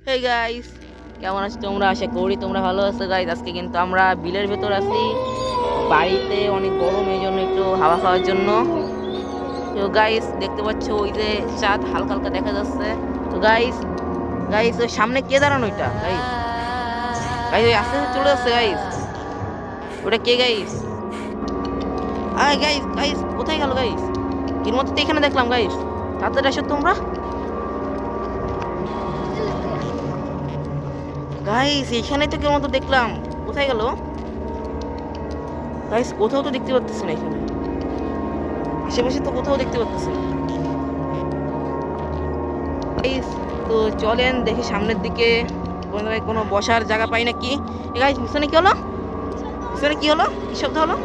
Hey guys, কেমন আছো তোমরা? আশা করি তোমরা ভালো আছো গাইস। আজকে কিন্তু আমরা বিলের ভেতর আছি, বাড়িতে অনেক গরম, এই জন্য একটু হাওয়া খাওয়ার জন্য। তো গাইস দেখতে পাচ্ছ ওই যে চাঁদ হালকা হালকা দেখা যাচ্ছে। তো গাইস গাইস ওই সামনে কে দাঁড়ানো? ওইটা গাইস, গাইস ওই আস্তে আস্তে চলে যাচ্ছে গাইস। ওটা কে গাইস? আয় গাইস, গাইস কোথায় গেল গাইস? এর মধ্যে তো এখানে দেখলাম গাইস। তাড়াতাড়ি আসো তোমরা গাইস, এখানে তো কেমন তো দেখলাম। কোথায় গেল গাইস? কোথাও তো দেখতে পাচ্ছি না এখানে, আশেপাশে তো কোথাও দেখতে পাচ্ছি না গাইস। তো চলেন দেখি সামনের দিকে কোনো জায়গায় কোনো বসার জায়গা পাই নাকি। গাইস পিছনে কি হলো? পিছনে কি হলো? কি শব্দ হলো?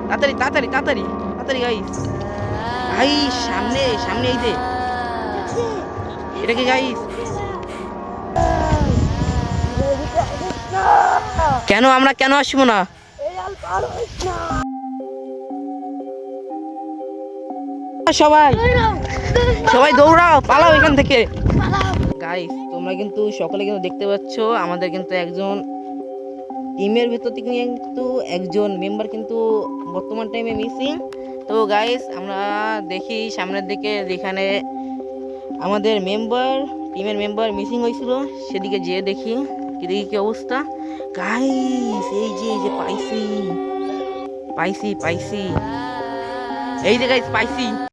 তাড়াতাড়ি তাড়াতাড়ি তাড়াতাড়ি তাড়াতাড়ি গাইস। গাইস সামনে সামনে এই যে, এটা কি গাইস? কেন আমরা কেন আসবো না? সবাই সবাই দৌড়াও, পালাও এখান থেকে। গাইস তোমরা কিন্তু সকলে কিন্তু দেখতে পাচ্ছ আমাদের কিন্তু একজন টিমের ভেতর থেকে কিন্তু একজন মেম্বার কিন্তু বর্তমান টাইমে মিসিং। তো গাইস আমরা দেখি সামনের দিকে, যেখানে আমাদের টিমের মেম্বার মিসিং হয়েছিল সেদিকে যেয়ে দেখি কি অবস্থা। গাইস এই যে পাইছি পাইছি পাইছি, এই যে গাইস পাইছি।